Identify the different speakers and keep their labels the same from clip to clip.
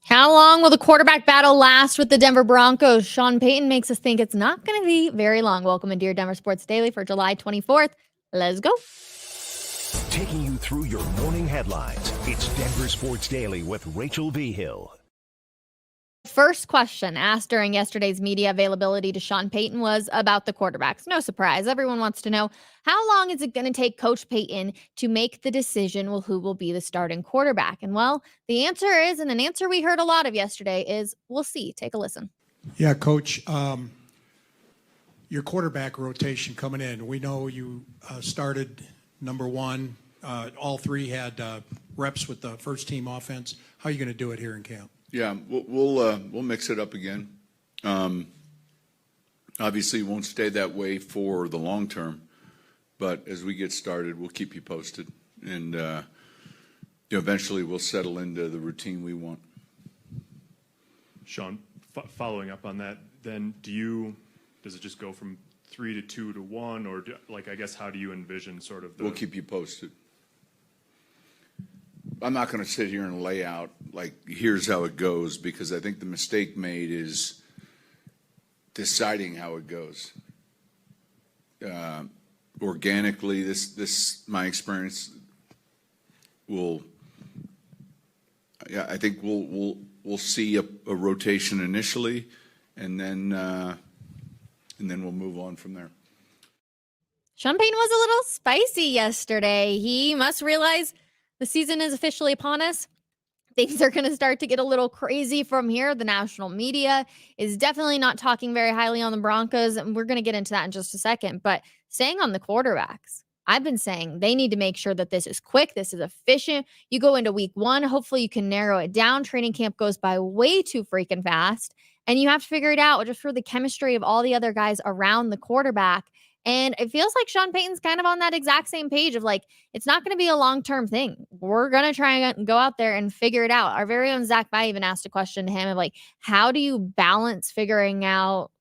Speaker 1: How long will the quarterback battle last with the Denver Broncos? Sean Payton makes us think it's not going to be very long. Welcome into your Denver Sports Daily for July 24th. Let's go.
Speaker 2: Taking you through your morning headlines, it's Denver Sports Daily with Rachel Vigil.
Speaker 1: First question asked during yesterday's media availability to Sean Payton was about the quarterbacks. No surprise. Everyone wants to know, how long is it going to take Coach Payton to make the decision, who will be the starting quarterback? And well, the answer is, and an answer we heard a lot of yesterday is, we'll see. Take a listen.
Speaker 3: Yeah, Coach, your quarterback rotation coming in. We know you started number one. All three had reps with the first team offense. How are you going to do it here in camp?
Speaker 4: Yeah, we'll mix it up again. Obviously, it won't stay that way for the long term, but as we get started, we'll keep you posted, and eventually we'll settle into the routine we want.
Speaker 5: Sean, following up on that, then does it just go from 3 to 2 to 1, or I guess how do you envision sort of the?
Speaker 4: We'll keep you posted. I'm not going to sit here and lay out here's how it goes, because I think the mistake made is deciding how it goes. Organically, this my experience I think we'll see a rotation initially, and then we'll move on from there.
Speaker 1: Sean Payton was a little spicy yesterday. He must realize the season is officially upon us. Things are going to start to get a little crazy from here. The national media is definitely not talking very highly on the Broncos, and we're going to get into that in just a second. But staying on the quarterbacks, I've been saying they need to make sure that this is quick, this is efficient. You go into week one, hopefully you can narrow it down. Training camp goes by way too freaking fast, and you have to figure it out just for the chemistry of all the other guys around the quarterback. And it feels like Sean Payton's kind of on that exact same page of it's not going to be a long-term thing. We're going to try and go out there and figure it out. Our very own Zach Bai even asked a question to him of how do you balance figuring out,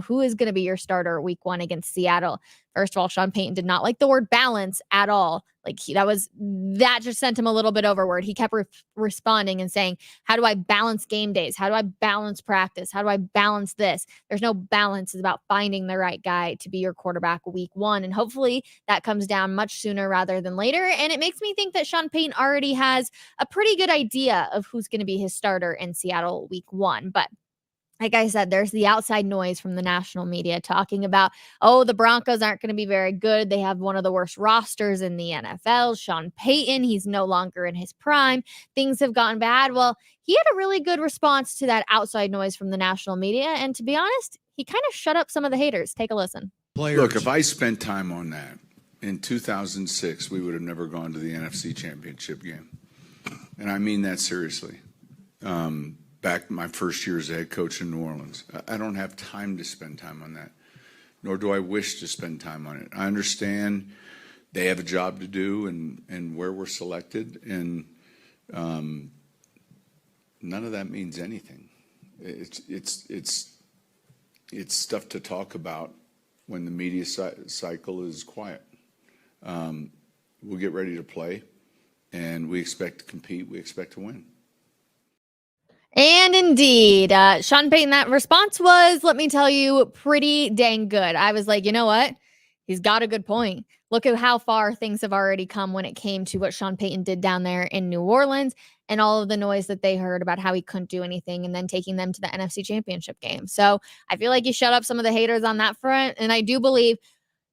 Speaker 1: who is going to be your starter week one against Seattle? First of all, Sean Payton did not like the word balance at all. That just sent him a little bit overward. He kept responding and saying, how do I balance game days? How do I balance practice? How do I balance this? There's no balance. It's about finding the right guy to be your quarterback week one. And hopefully that comes down much sooner rather than later. And it makes me think that Sean Payton already has a pretty good idea of who's going to be his starter in Seattle week one. But like I said, there's the outside noise from the national media talking about, the Broncos aren't going to be very good. They have one of the worst rosters in the NFL. Sean Payton, he's no longer in his prime. Things have gotten bad. Well, he had a really good response to that outside noise from the national media. And to be honest, he kind of shut up some of the haters. Take a listen.
Speaker 4: Look, if I spent time on that in 2006, we would have never gone to the NFC Championship game. And I mean that seriously. Back my first year as a head coach in New Orleans. I don't have time to spend time on that, nor do I wish to spend time on it. I understand they have a job to do and where we're selected, and none of that means anything. It's stuff to talk about when the media cycle is quiet. We'll get ready to play, and we expect to compete. We expect to win.
Speaker 1: And indeed, Sean Payton, that response was, let me tell you, pretty dang good. I was like, you know what? He's got a good point. Look at how far things have already come when it came to what Sean Payton did down there in New Orleans and all of the noise that they heard about how he couldn't do anything and then taking them to the NFC Championship game. So I feel like he shut up some of the haters on that front. And I do believe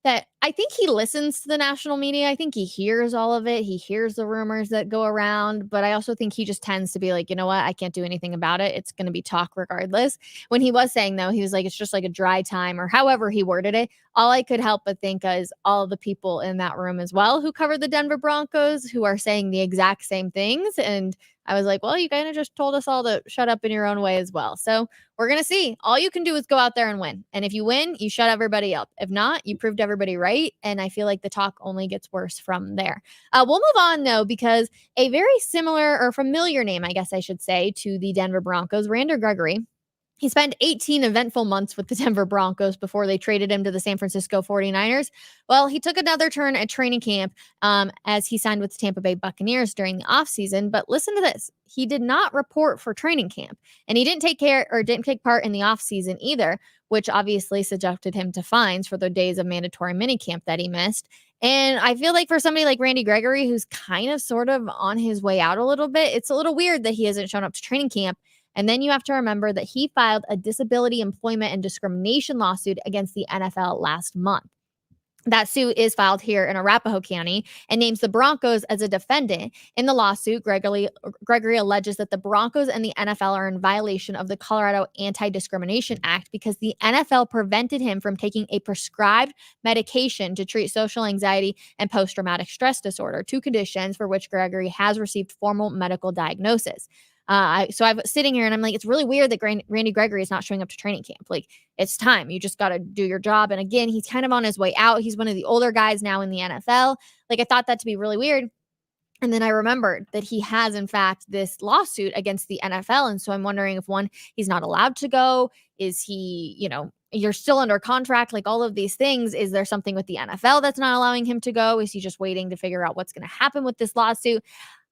Speaker 1: that I think he listens to the national media. I think he hears all of it. He hears the rumors that go around, but I also think he just tends to be like, you know what? I can't do anything about it. It's going to be talk regardless. When he was saying, though, he was like, it's just like a dry time, or however he worded it. All I could help but think is all the people in that room as well who cover the Denver Broncos who are saying the exact same things. And I was like, well, you kind of just told us all to shut up in your own way as well. So we're going to see. All you can do is go out there and win. And if you win, you shut everybody up. If not, you proved everybody right. And I feel like the talk only gets worse from there. We'll move on, though, because a very similar or familiar name, I guess I should say, to the Denver Broncos, Randy Gregory, He spent 18 eventful months with the Denver Broncos before they traded him to the San Francisco 49ers. Well, he took another turn at training camp as he signed with the Tampa Bay Buccaneers during the offseason. But listen to this. He did not report for training camp, and he didn't take part in the offseason either, which obviously subjected him to fines for the days of mandatory minicamp that he missed. And I feel like for somebody like Randy Gregory, who's kind of sort of on his way out a little bit, it's a little weird that he hasn't shown up to training camp. And then you have to remember that he filed a disability employment and discrimination lawsuit against the NFL last month. That suit is filed here in Arapahoe County and names the Broncos as a defendant. In the lawsuit, Gregory alleges that the Broncos and the NFL are in violation of the Colorado Anti-Discrimination Act because the NFL prevented him from taking a prescribed medication to treat social anxiety and post-traumatic stress disorder, two conditions for which Gregory has received formal medical diagnosis. So I'm sitting here and I'm like, it's really weird that Randy Gregory is not showing up to training camp. Like, it's time. You just got to do your job. And again, he's kind of on his way out. He's one of the older guys now in the NFL. Like, I thought that to be really weird. And then I remembered that he has, in fact, this lawsuit against the NFL. And so I'm wondering if, one, he's not allowed to go. Is he, you're still under contract, like all of these things. Is there something with the NFL that's not allowing him to go? Is he just waiting to figure out what's going to happen with this lawsuit?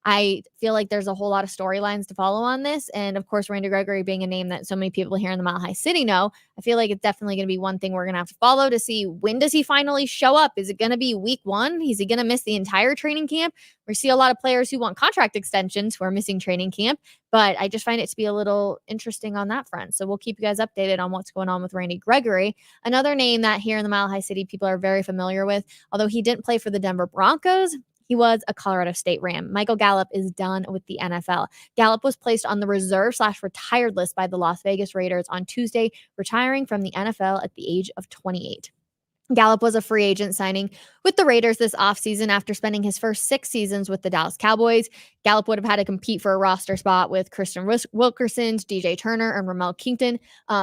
Speaker 1: I feel like there's a whole lot of storylines to follow on this. And of course, Randy Gregory being a name that so many people here in the Mile High City know, I feel like it's definitely going to be one thing we're going to have to follow to see, when does he finally show up? Is it going to be week one? Is he going to miss the entire training camp? We see a lot of players who want contract extensions who are missing training camp, but I just find it to be a little interesting on that front. So we'll keep you guys updated on what's going on with Randy Gregory. Another name that here in the Mile High City people are very familiar with, although he didn't play for the Denver Broncos, he was a Colorado State Ram. Michael Gallup is done with the NFL. Gallup was placed on the reserve/retired list by the Las Vegas Raiders on Tuesday, retiring from the NFL at the age of 28. Gallup was a free agent signing with the Raiders this offseason after spending his first 6 seasons with the Dallas Cowboys. Gallup would have had to compete for a roster spot with Christian Wilkerson, DJ Turner, and Ramel Kington.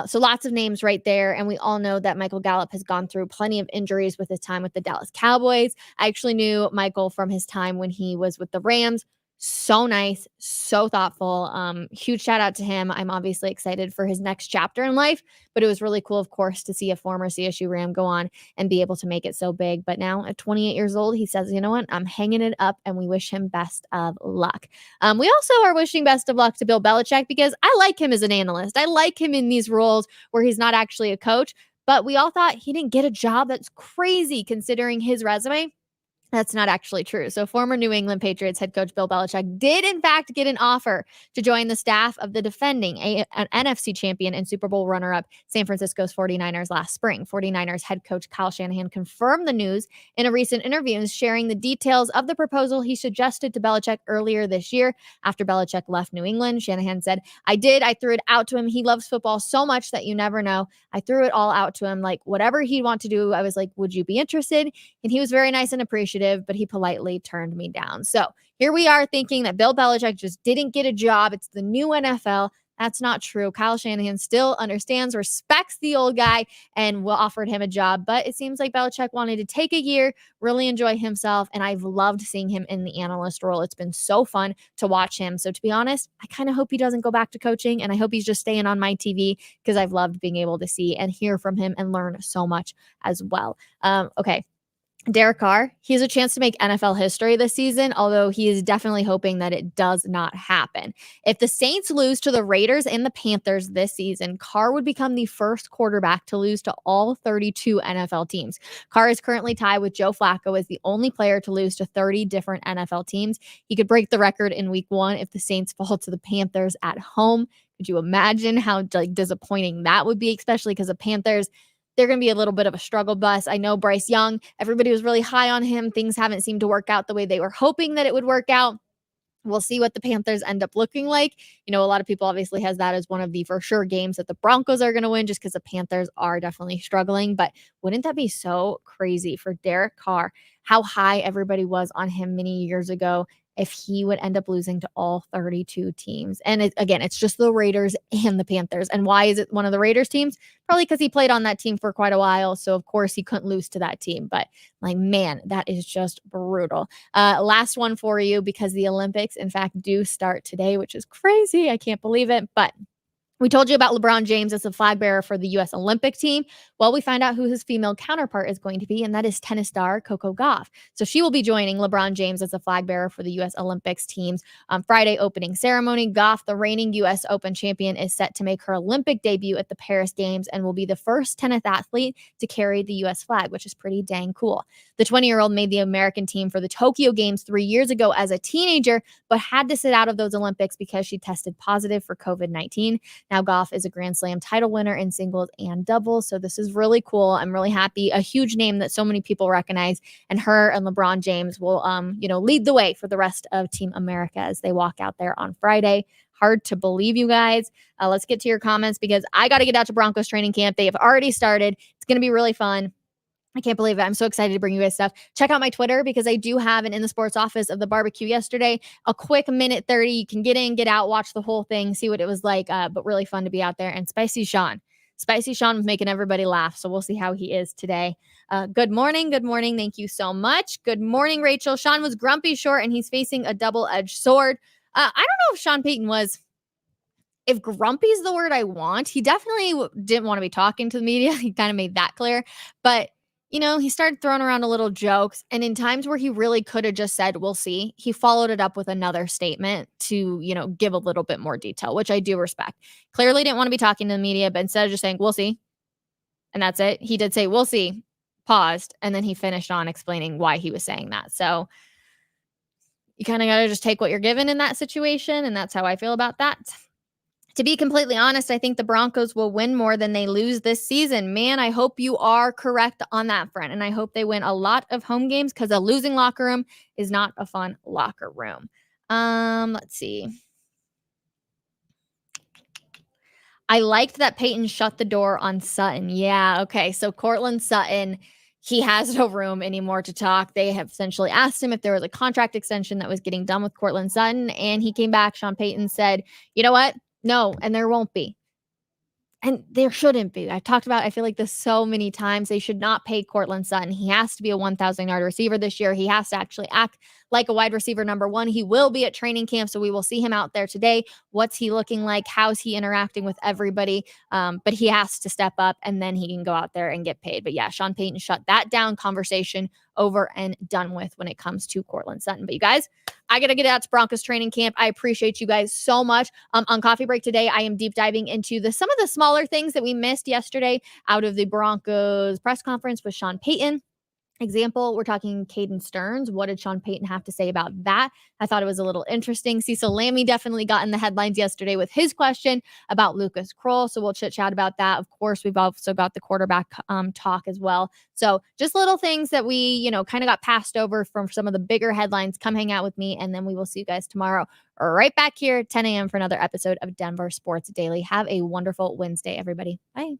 Speaker 1: So lots of names right there. And we all know that Michael Gallup has gone through plenty of injuries with his time with the Dallas Cowboys. I actually knew Michael from his time when he was with the Rams. So nice, so thoughtful. Huge shout out to him. I'm obviously excited for his next chapter in life, but it was really cool, of course, to see a former CSU Ram go on and be able to make it so big. But now at 28 years old, he says, you know what, I'm hanging it up, and we wish him best of luck. We also are wishing best of luck to Bill Belichick because I like him as an analyst. I like him in these roles where he's not actually a coach, but we all thought he didn't get a job. That's crazy considering his resume. That's not actually true. So former New England Patriots head coach Bill Belichick did, in fact, get an offer to join the staff of the defending an NFC champion and Super Bowl runner-up San Francisco's 49ers last spring. 49ers head coach Kyle Shanahan confirmed the news in a recent interview, sharing the details of the proposal he suggested to Belichick earlier this year after Belichick left New England. Shanahan said, I threw it out to him. He loves football so much that you never know. I threw it all out to him. Like, whatever he'd want to do, I was like, would you be interested? And he was very nice and appreciative, but he politely turned me down. So here we are thinking that Bill Belichick just didn't get a job. It's the new NFL. That's not true. Kyle Shanahan still understands, respects the old guy, and offered him a job. But it seems like Belichick wanted to take a year, really enjoy himself, and I've loved seeing him in the analyst role. It's been so fun to watch him. So to be honest, I kind of hope he doesn't go back to coaching, and I hope he's just staying on my TV because I've loved being able to see and hear from him and learn so much as well. Okay. Derek Carr, he has a chance to make NFL history this season, although he is definitely hoping that it does not happen. If the Saints lose to the Raiders and the Panthers this season, Carr would become the first quarterback to lose to all 32 NFL teams. Carr is currently tied with Joe Flacco as the only player to lose to 30 different NFL teams. He could break the record in week 1 if the Saints fall to the Panthers at home. Could you imagine how disappointing that would be, especially because the Panthers, they're going to be a little bit of a struggle bus. I know Bryce Young, everybody was really high on him. Things haven't seemed to work out the way they were hoping that it would work out. We'll see what the Panthers end up looking like. A lot of people obviously has that as one of the for sure games that the Broncos are going to win just because the Panthers are definitely struggling. But wouldn't that be so crazy for Derek Carr, how high everybody was on him many years ago, if he would end up losing to all 32 teams? And it's just the Raiders and the Panthers. And why is it one of the Raiders teams? Probably because he played on that team for quite a while. So of course he couldn't lose to that team. But man, that is just brutal. Last one for you, because the Olympics in fact do start today, which is crazy. I can't believe it. But We told you about LeBron James as the flag bearer for the U.S. Olympic team. Well, we find out who his female counterpart is going to be, and that is tennis star Coco Gauff. So she will be joining LeBron James as the flag bearer for the U.S. Olympics team's Friday opening ceremony. Gauff, the reigning U.S. Open champion, is set to make her Olympic debut at the Paris Games and will be the first tennis athlete to carry the U.S. flag, which is pretty dang cool. The 20-year-old made the American team for the Tokyo Games 3 years ago as a teenager, but had to sit out of those Olympics because she tested positive for COVID-19. Now, Gauff is a Grand Slam title winner in singles and doubles. So this is really cool. I'm really happy. A huge name that so many people recognize. And her and LeBron James will, lead the way for the rest of Team America as they walk out there on Friday. Hard to believe, you guys. Let's get to your comments because I got to get out to Broncos training camp. They have already started. It's going to be really fun. I can't believe it. I'm so excited to bring you guys stuff. Check out my Twitter because I do have an In the Sports office of the barbecue yesterday. A quick minute 30. You can get in, get out, watch the whole thing, see what it was like, but really fun to be out there. And Spicy Sean was making everybody laugh. So we'll see how he is today. Good morning. Good morning. Thank you so much. Good morning, Rachel. Sean was grumpy short and he's facing a double-edged sword. I don't know if Sean Payton was... If grumpy is the word I want, he definitely didn't want to be talking to the media. He kind of made that clear. But he started throwing around a little jokes, and in times where he really could have just said, we'll see, he followed it up with another statement to, give a little bit more detail, which I do respect. Clearly didn't want to be talking to the media, but instead of just saying, we'll see, and that's it, he did say, we'll see, paused, and then he finished on explaining why he was saying that. So you kind of got to just take what you're given in that situation, and that's how I feel about that. To be completely honest, I think the Broncos will win more than they lose this season. Man, I hope you are correct on that front. And I hope they win a lot of home games because a losing locker room is not a fun locker room. Let's see. I liked that Payton shut the door on Sutton. Yeah, okay. So Cortland Sutton, he has no room anymore to talk. They have essentially asked him if there was a contract extension that was getting done with Cortland Sutton. And he came back. Sean Payton said, you know what? No, and there won't be. And there shouldn't be. I feel like this so many times. They should not pay Cortland Sutton. He has to be a 1,000-yard receiver this year. He has to actually act like a wide receiver number one. He will be at training camp, so we will see him out there today. What's he looking like? How's he interacting with everybody? But he has to step up, and then he can go out there and get paid. But yeah, Sean Payton shut that down. Conversation over and done with when it comes to Cortland Sutton. But you guys, I got to get out to Broncos training camp. I appreciate you guys so much. On Coffee Break today, I am deep diving into some of the smaller things that we missed yesterday out of the Broncos press conference with Sean Payton. Example, we're talking Caden Stearns. What did Sean Payton have to say about that? I thought it was a little interesting. Cecil Lammy definitely got in the headlines yesterday with his question about Lucas Kroll. So we'll chit chat about that. Of course, we've also got the quarterback talk as well. So just little things that we, kind of got passed over from some of the bigger headlines. Come hang out with me, and then we will see you guys tomorrow right back here at 10 a.m. for another episode of Denver Sports Daily. Have a wonderful Wednesday, everybody. Bye.